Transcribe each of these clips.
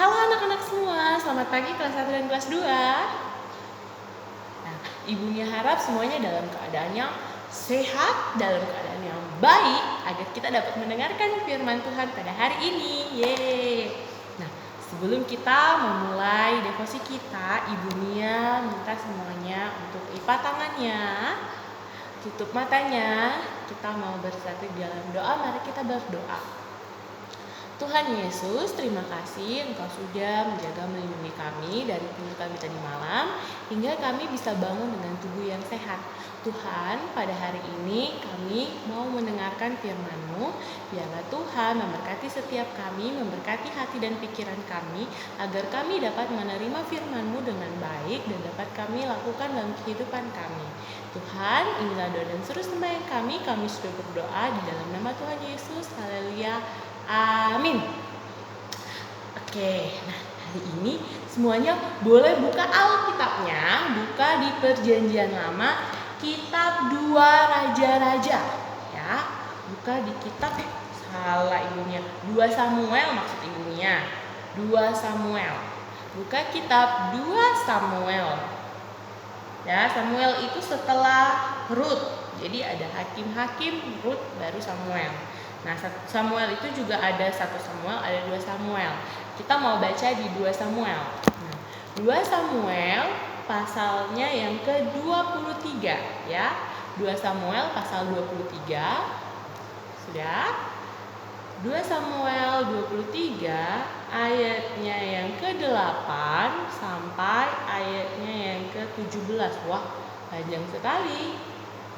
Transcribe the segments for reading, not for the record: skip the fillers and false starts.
Halo anak-anak semua, selamat pagi kelas 1 dan kelas 2. Nah, ibunya harap semuanya dalam keadaan yang sehat, dalam keadaan yang baik, agar kita dapat mendengarkan firman Tuhan pada hari ini. Yeay. Nah, sebelum kita memulai devosi kita, Ibu Nia minta semuanya untuk lipat tangannya, tutup matanya. Kita mau bersatu dalam doa, mari kita berdoa. Tuhan Yesus, terima kasih Engkau sudah menjaga melindungi kami dari tidur kami tadi malam, hingga kami bisa bangun dengan tubuh yang sehat. Tuhan, pada hari ini kami mau mendengarkan firman-Mu. Biarlah Tuhan memberkati setiap kami, memberkati hati dan pikiran kami, agar kami dapat menerima firman-Mu dengan baik dan dapat kami lakukan dalam kehidupan kami. Tuhan, inilah doa dan seru sembahyang kami sudah berdoa di dalam nama Tuhan Yesus. Haleluya. Amin. Oke, nah hari ini semuanya boleh buka Alkitabnya, buka di Perjanjian Lama, kitab 2 Raja-Raja, ya. Buka di kitab salah ibunya. 2 Samuel maksud ibunya. 2 Samuel. Buka kitab 2 Samuel. Ya, Samuel itu setelah Rut. Jadi ada hakim-hakim, Rut baru Samuel. Nah, Samuel itu juga ada 1 Samuel, ada 2 Samuel. Kita mau baca di 2 Samuel. Nah, 2 Samuel pasalnya yang ke-23 ya. 2 Samuel pasal 23. Sudah? 2 Samuel 23 ayatnya yang ke-8 sampai ayatnya yang ke-17. Wah, panjang sekali.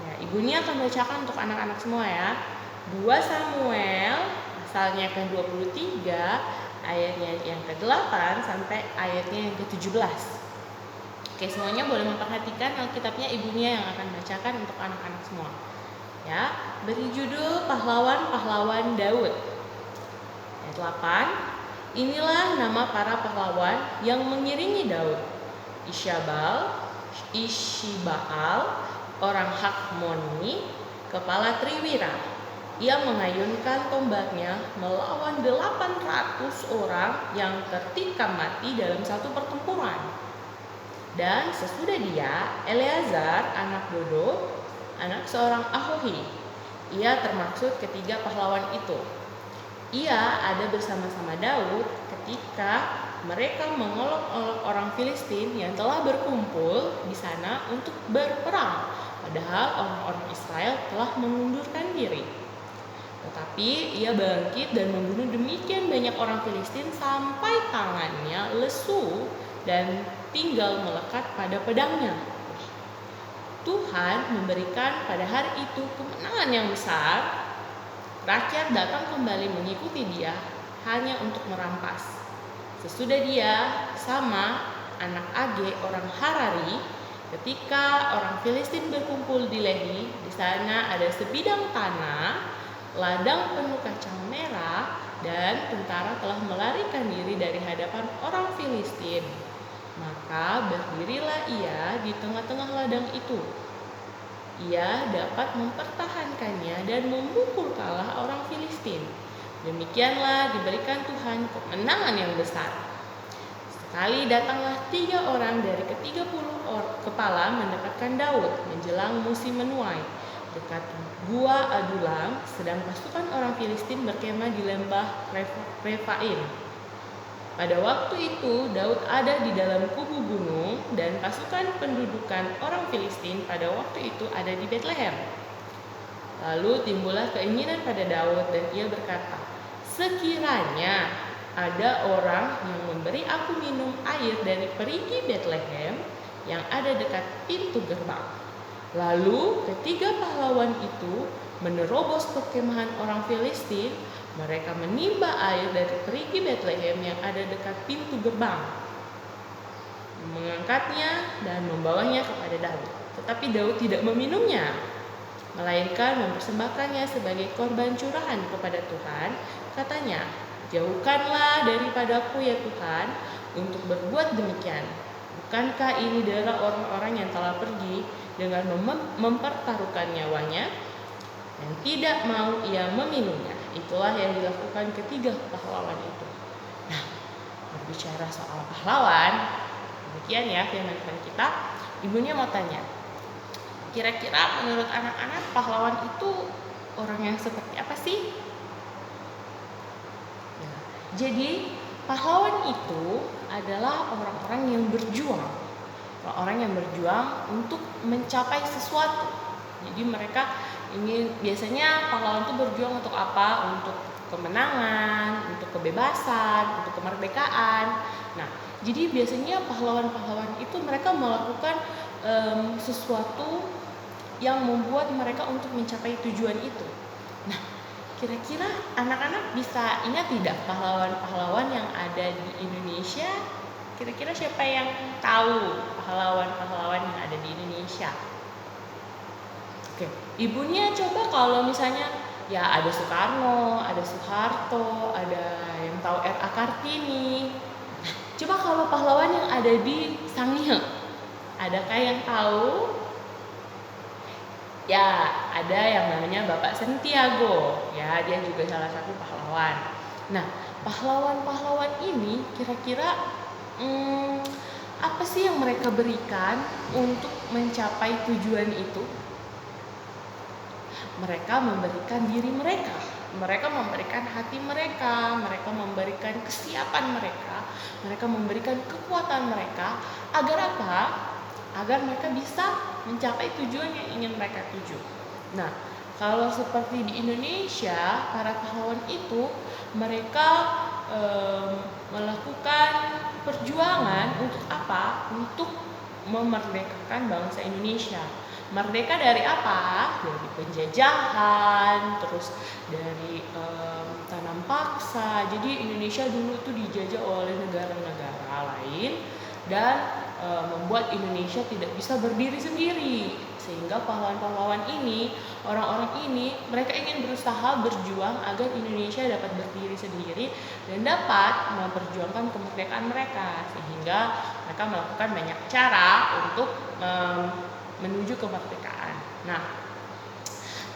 Ya, ibunya akan bacakan untuk anak-anak semua ya. 2 Samuel pasalnya ke-23 ayatnya yang ke-8 sampai ayatnya yang ke-17. Oke, semuanya boleh memperhatikan Alkitabnya, ibunya yang akan bacakan untuk anak-anak semua. Ya, beri judul Pahlawan-pahlawan Daud. Ayat 8. Inilah nama para pahlawan yang mengiringi Daud. Ishibaal, orang Hakmoni, kepala Triwira. Ia mengayunkan tombaknya melawan 800 orang yang tertikam mati dalam satu pertempuran. Dan sesudah dia, Eleazar anak Dodo, anak seorang Ahohi. Ia termaksud ketiga pahlawan itu. Ia ada bersama-sama Daud ketika mereka mengolok-olok orang Filistin yang telah berkumpul di sana untuk berperang. Padahal orang-orang Israel telah mengundurkan diri. Tetapi ia bangkit dan membunuh demikian banyak orang Filistin sampai tangannya lesu dan tinggal melekat pada pedangnya. Tuhan memberikan pada hari itu kemenangan yang besar. Rakyat datang kembali mengikuti dia hanya untuk merampas. Sesudah dia sama anak Age orang Harari, ketika orang Filistin berkumpul di Lehi, di sana ada sebidang tanah, ladang penuh kacang merah, dan tentara telah melarikan diri dari hadapan orang Filistin. Maka berdirilah ia di tengah-tengah ladang itu. Ia dapat mempertahankannya dan memukul kalah orang Filistin. Demikianlah diberikan Tuhan kemenangan yang besar. Sekali datanglah 3 orang dari ke-30 kepala mendapatkan Daud menjelang musim menuai dekat Gua Adulam, sedang pasukan orang Filistin berkemah di lembah Refaim. Pada waktu itu Daud ada di dalam kubu gunung, dan pasukan pendudukan orang Filistin pada waktu itu ada di Betlehem. Lalu timbullah keinginan pada Daud, dan ia berkata, "Sekiranya ada orang yang memberi aku minum air dari perigi Betlehem yang ada dekat pintu gerbang." Lalu ketiga pahlawan itu menerobos perkemahan orang Filistin. Mereka menimba air dari perigi Betlehem yang ada dekat pintu gerbang, mengangkatnya dan membawanya kepada Daud. Tetapi Daud tidak meminumnya, melainkan mempersembahkannya sebagai korban curahan kepada Tuhan. Katanya, "Jauhkanlah daripadaku ya Tuhan untuk berbuat demikian. Bukankah ini darah orang-orang yang telah pergi dengan mempertaruhkan nyawanya?" Dan tidak mau ia meminumnya. Itulah yang dilakukan ketiga pahlawan itu. Nah, berbicara soal pahlawan, demikian ya firman Tuhan kita. Ibunya mau tanya, kira-kira menurut anak-anak pahlawan itu orang yang seperti apa sih? Ya, jadi pahlawan itu adalah orang-orang yang berjuang, orang-orang yang berjuang untuk mencapai sesuatu. Jadi mereka biasanya pahlawan itu berjuang untuk apa? Untuk kemenangan, untuk kebebasan, untuk kemerdekaan. Nah, jadi biasanya pahlawan-pahlawan itu mereka melakukan sesuatu yang membuat mereka untuk mencapai tujuan itu. Nah, kira-kira anak-anak bisa ingat tidak pahlawan-pahlawan yang ada di Indonesia? Kira-kira siapa yang tahu pahlawan-pahlawan yang ada di Indonesia? Oke, ibunya coba kalau misalnya ya ada Soekarno, ada Soeharto, ada yang tahu R.A. Kartini. Coba kalau pahlawan yang ada di Sangihe, adakah yang tahu? Ya, ada yang namanya Bapak Sentiago. Ya, dia juga salah satu pahlawan. Nah, pahlawan-pahlawan ini kira-kira apa sih yang mereka berikan untuk mencapai tujuan itu? Mereka memberikan diri mereka, mereka memberikan hati mereka, mereka memberikan kesiapan mereka memberikan kekuatan mereka. Agar apa? Agar mereka bisa mencapai tujuan yang ingin mereka tuju. Nah, kalau seperti di Indonesia, para pahlawan itu mereka melakukan perjuangan untuk apa? Untuk memerdekakan bangsa Indonesia. Merdeka dari apa? Dari penjajahan, terus dari tanam paksa. Jadi Indonesia dulu tuh dijajah oleh negara-negara lain dan membuat Indonesia tidak bisa berdiri sendiri. Sehingga pahlawan-pahlawan ini, orang-orang ini, mereka ingin berusaha berjuang agar Indonesia dapat berdiri sendiri dan dapat memperjuangkan kemerdekaan mereka. Sehingga mereka melakukan banyak cara untuk menuju kemerdekaan. Nah,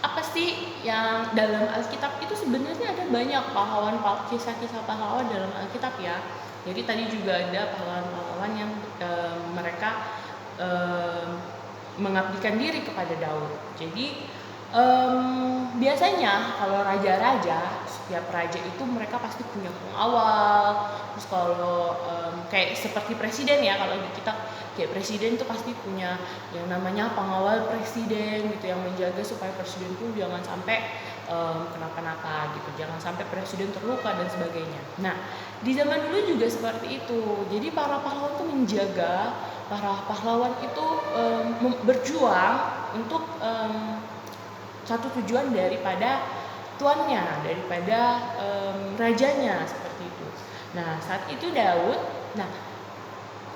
apa sih yang dalam Alkitab itu sebenarnya ada banyak kisah-kisah pahlawan dalam Alkitab ya. Jadi tadi juga ada pahlawan-pahlawan yang mereka mengabdikan diri kepada Daud. Jadi biasanya kalau raja-raja, setiap raja itu mereka pasti punya pengawal. Terus kalau kayak seperti presiden ya, kalau kita kayak presiden itu pasti punya yang namanya pengawal presiden gitu, yang menjaga supaya presiden itu jangan sampai kenapa-napa gitu, jangan sampai presiden terluka dan sebagainya. Nah, di zaman dulu juga seperti itu. Jadi para pahlawan itu menjaga, para pahlawan itu berjuang untuk satu tujuan daripada tuannya, daripada rajanya seperti itu. Nah, saat itu Daud,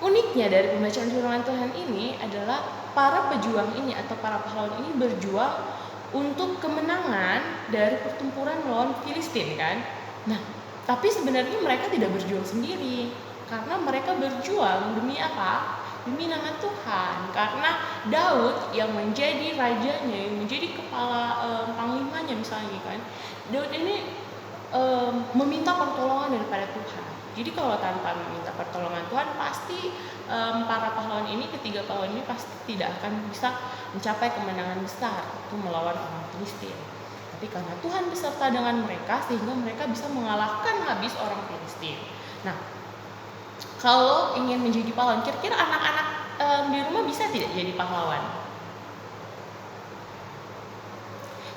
uniknya dari pembacaan firman Tuhan ini adalah para pejuang ini atau para pahlawan ini berjuang untuk kemenangan dari pertempuran melawan Filistin kan. Nah, tapi sebenarnya mereka tidak berjuang sendiri karena mereka berjuang demi apa? Demi nama Tuhan. Karena Daud yang menjadi rajanya, yang menjadi kepala panglimanya misalnya kan, Daud ini meminta pertolongan daripada Tuhan. Jadi kalau tanpa meminta pertolongan Tuhan, pasti para pahlawan ini, ketiga pahlawan ini pasti tidak akan bisa mencapai kemenangan besar itu melawan orang Filistin. Tapi karena Tuhan beserta dengan mereka, sehingga mereka bisa mengalahkan habis orang Filistin. Nah, kalau ingin menjadi pahlawan, kira-kira anak-anak di rumah bisa tidak jadi pahlawan?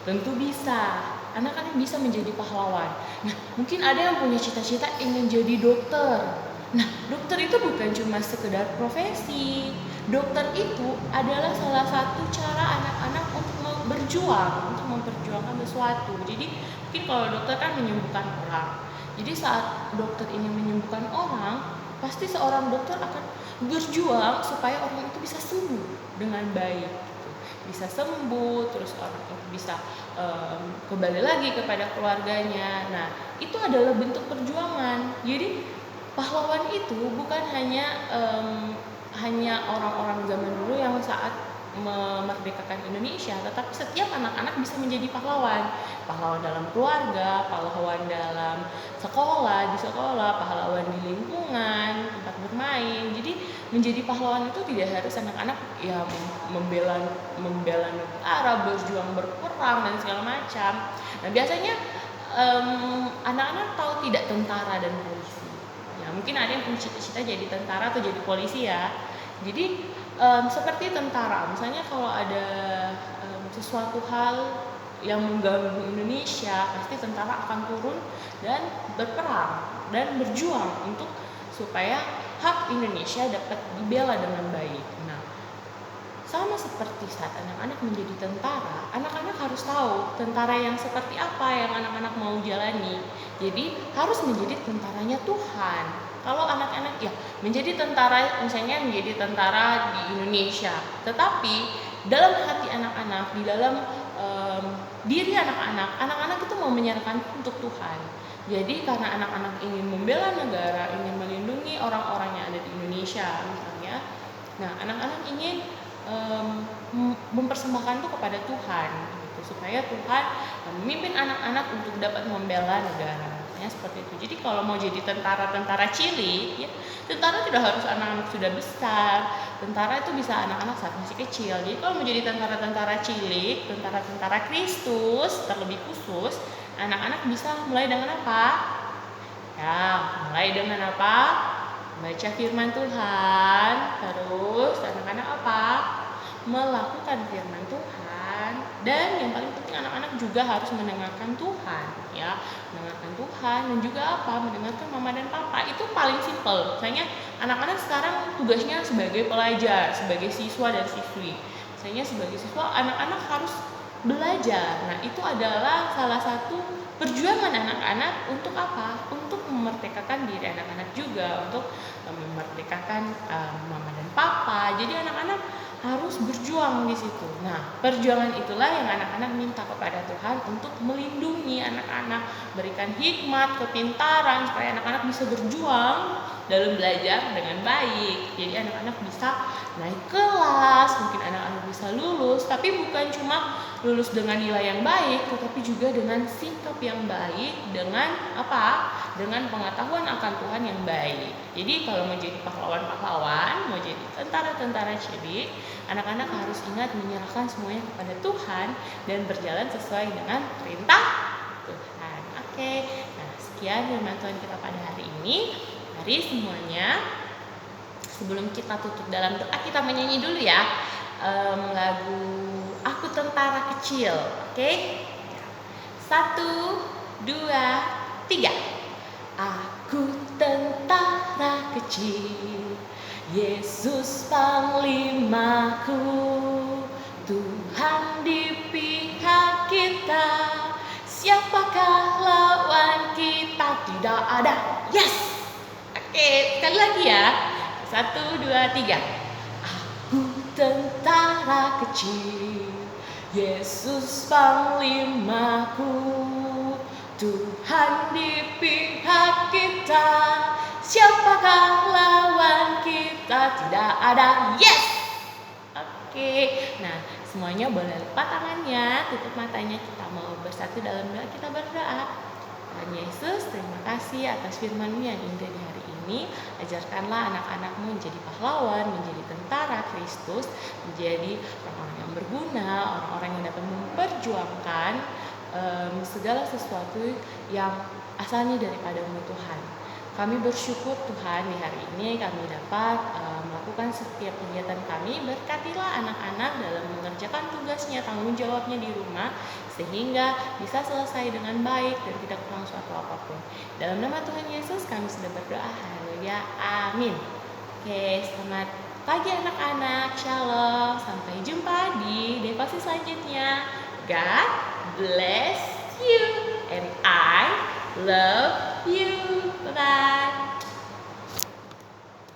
Tentu bisa. Anak-anak bisa menjadi pahlawan. Nah, mungkin ada yang punya cita-cita ingin jadi dokter. Nah, dokter itu bukan cuma sekedar profesi. Dokter itu adalah salah satu cara anak-anak untuk berjuang, untuk memperjuangkan sesuatu. Jadi, mungkin kalau dokter kan menyembuhkan orang. Jadi saat dokter ini menyembuhkan orang, pasti seorang dokter akan berjuang supaya orang itu bisa sembuh dengan baik. Bisa sembuh, terus orang itu bisa kembali lagi kepada keluarganya. Nah, itu adalah bentuk perjuangan. Jadi pahlawan itu bukan hanya orang-orang zaman dulu yang saat memerdekakan Indonesia, tetapi setiap anak-anak bisa menjadi pahlawan. Pahlawan dalam keluarga, pahlawan dalam sekolah, di sekolah, pahlawan di lingkungan, menjadi pahlawan itu tidak harus anak-anak ya membela membela negara, berjuang berperang dan segala macam. Nah biasanya anak-anak tahu tidak tentara dan polisi. Ya mungkin ada yang punya cita-cita jadi tentara atau jadi polisi ya. Jadi seperti tentara, misalnya kalau ada sesuatu hal yang mengganggu Indonesia, pasti tentara akan turun dan berperang dan berjuang untuk supaya hak Indonesia dapat dibela dengan baik. Nah, sama seperti saat anak-anak menjadi tentara, anak-anak harus tahu tentara yang seperti apa yang anak-anak mau jalani. Jadi harus menjadi tentaranya Tuhan. Kalau anak-anak ya menjadi tentara, misalnya menjadi tentara di Indonesia, tetapi dalam hati anak-anak, di dalam diri anak-anak itu mau menyerahkan untuk Tuhan. Jadi karena anak-anak ingin membela negara, ingin melindungi orang-orang yang ada di Indonesia misalnya, nah anak-anak ingin mempersembahkan itu kepada Tuhan, gitu, supaya Tuhan memimpin anak-anak untuk dapat membela negara. Ya, seperti itu. Jadi kalau mau jadi tentara cilik, ya, tentara tidak harus anak-anak sudah besar. Tentara itu bisa anak-anak saat masih kecil. Jadi kalau mau jadi tentara cilik, tentara Kristus terlebih khusus, anak-anak bisa mulai dengan apa? Ya, mulai dengan apa? Baca firman Tuhan. Terus anak-anak apa? Melakukan firman Tuhan. Dan yang paling penting anak-anak juga harus mendengarkan Tuhan, ya, mendengarkan Tuhan dan juga apa? Mendengarkan mama dan papa. Itu paling simpel. Misalnya anak-anak sekarang tugasnya sebagai pelajar, sebagai siswa dan siswi. Misalnya sebagai siswa anak-anak harus belajar. Nah, itu adalah salah satu perjuangan anak-anak untuk apa? Untuk memerdekakan diri anak-anak juga, untuk memerdekakan mama dan papa. Jadi anak-anak harus berjuang di situ. Nah, perjuangan itulah yang anak-anak minta kepada Tuhan untuk melindungi anak-anak, berikan hikmat, kepintaran supaya anak-anak bisa berjuang dalam belajar dengan baik. Jadi anak-anak bisa naik kelas, mungkin anak-anak bisa lulus, tapi bukan cuma lulus dengan nilai yang baik, tetapi juga dengan sikap yang baik, dengan apa? Dengan pengetahuan akan Tuhan yang baik. Jadi kalau mau jadi pahlawan-pahlawan, mau jadi tentara-tentara cilik, anak-anak harus ingat menyerahkan semuanya kepada Tuhan dan berjalan sesuai dengan perintah Tuhan. Oke, nah sekian firman Tuhan kita pada hari ini. Mari semuanya, sebelum kita tutup dalam doa, kita menyanyi dulu ya lagu Aku Tentara Kecil. Oke? 1, 2, 3. Aku tentara kecil, Yesus panglimaku, Tuhan di pihak kita, siapakah lawan kita? Tidak ada. Yes. Oke, sekali lagi ya. 1, 2, 3. Aku tentara kecil, Yesus panglimaku, Tuhan di pihak kita, siapakah lawan kita? Tidak ada. Yes. Oke. Nah, semuanya boleh lepas tangannya, tutup matanya. Kita mau bersatu dalam doa. Kita berdoa. Tuhan Yesus, terima kasih atas firman-Mu yang indah di hari ini. Ajarkanlah anak-anak-Mu menjadi pahlawan, menjadi tentara Kristus, menjadi orang-orang yang berguna, orang-orang yang dapat memperjuangkan segala sesuatu yang asalnya daripada-Mu Tuhan. Kami bersyukur Tuhan di hari ini kami dapat melakukan setiap kegiatan kami. Berkatilah anak-anak dalam mengerjakan tugasnya, tanggung jawabnya di rumah, sehingga bisa selesai dengan baik dan tidak kurang suatu apapun. Dalam nama Tuhan Yesus kami sudah berdoa. Haleluya. Amin. Oke, selamat pagi anak-anak. Shalom. Sampai jumpa di devosi selanjutnya. God bless you and I love you. Bye-bye.